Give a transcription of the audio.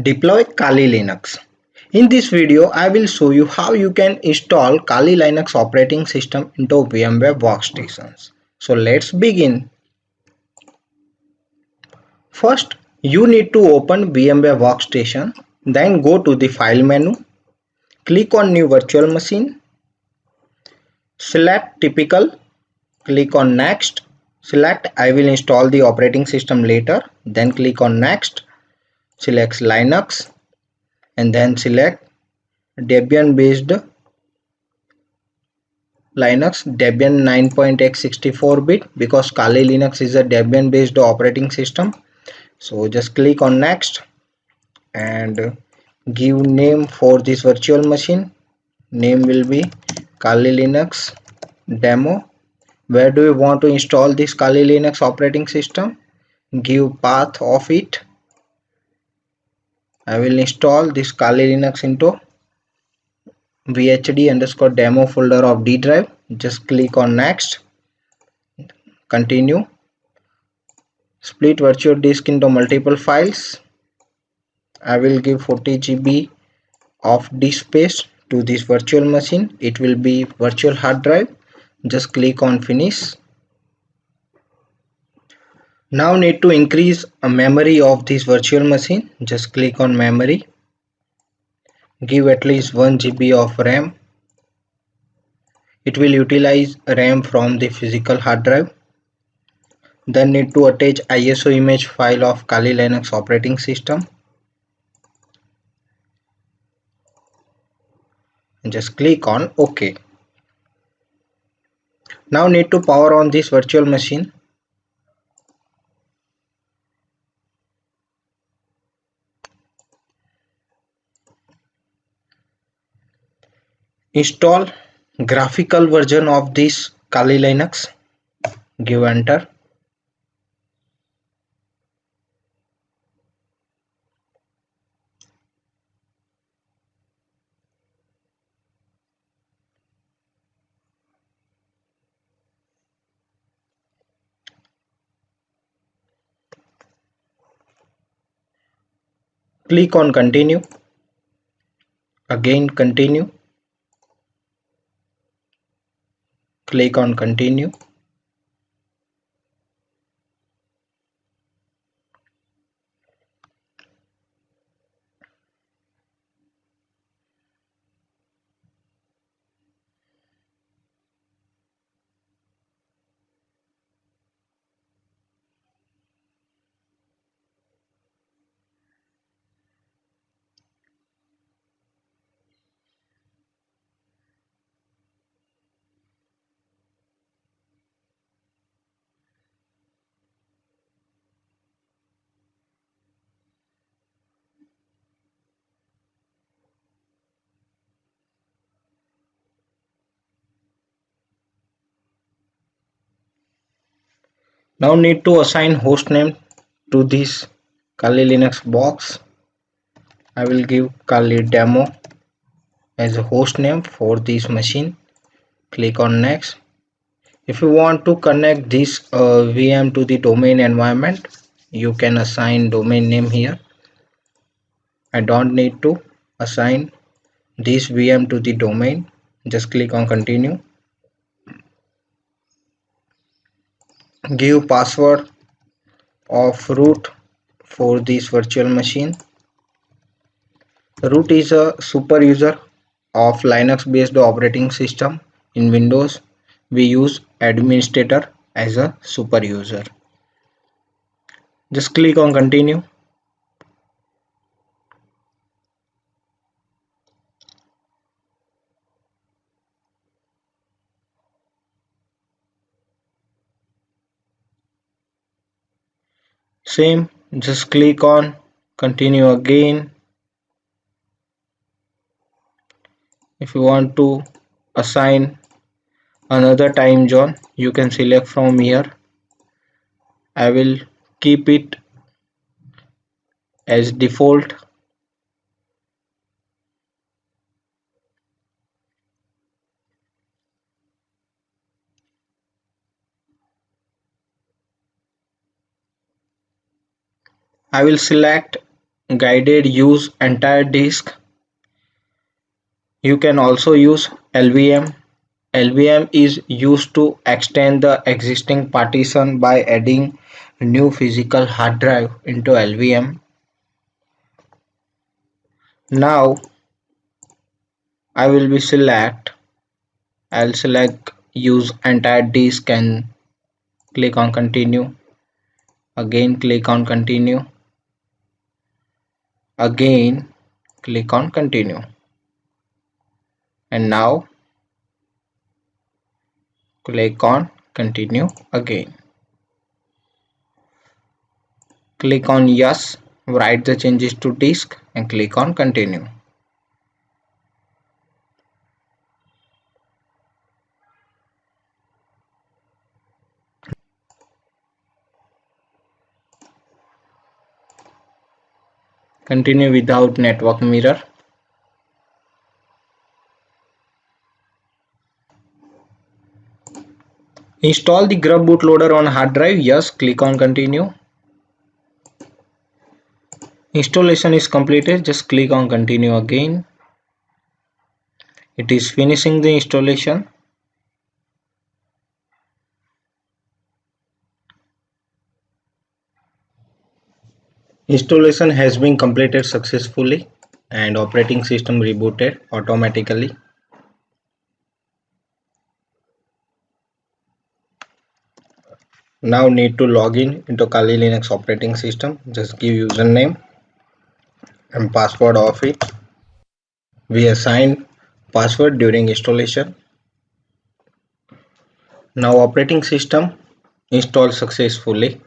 Deploy Kali Linux. In this video, I will show you how you can install Kali Linux operating system into VMware workstations. So let's begin. First, you need to open VMware workstation, then go to the file menu, click on new virtual machine, select typical, click on next, select I will install the operating system later, then click on next, select Linux and then select Debian based Linux Debian 9.x 64-bit because Kali Linux is a Debian based operating system. So just click on next and give name for this virtual machine. Name will be Kali Linux demo. Where do you want to install this Kali Linux operating system? Give path of it. I will install this Kali Linux into vhd_demo folder of D drive. Just click on next, continue. Split virtual disk into multiple files. I will give 40 GB of disk space to this virtual machine. It will be virtual hard drive. Just click on finish. Now need to increase a memory of this virtual machine. Just click on memory. Give at least 1 GB of RAM. It will utilize RAM from the physical hard drive. Then need to attach ISO image file of Kali Linux operating system. And just click on OK. Now need to power on this virtual machine. Install graphical version of this Kali Linux. Give enter. Click on continue. Again continue. Click on continue. Now need to assign hostname to this Kali Linux box. I will give Kali demo as a hostname for this machine. Click on next. If you want to connect this VM to the domain environment, you can assign domain name here. I don't need to assign this VM to the domain. Just click on continue. Give password of root for this virtual machine. Root is a super user of Linux based operating system. In Windows, we use administrator as a super user. Just click on continue. Same, just click on continue again. If you want to assign another time zone, you can select from here. I will keep it as default. I will select guided use entire disk. You can also use LVM. LVM is used to extend the existing partition by adding new physical hard drive into LVM. Now I'll select use entire disk and click on continue. Again click on continue. Again click on continue. And now click on continue again. Click on yes, write the changes to disk and click on continue. Continue without network mirror. Install the Grub bootloader on hard drive. Yes, click on continue. Installation is completed. Just click on continue again. It is finishing the installation. Installation has been completed successfully and operating system rebooted automatically. Now need to log in into Kali Linux operating system. Just give username and password of it. We assign password during installation. Now operating system installed successfully.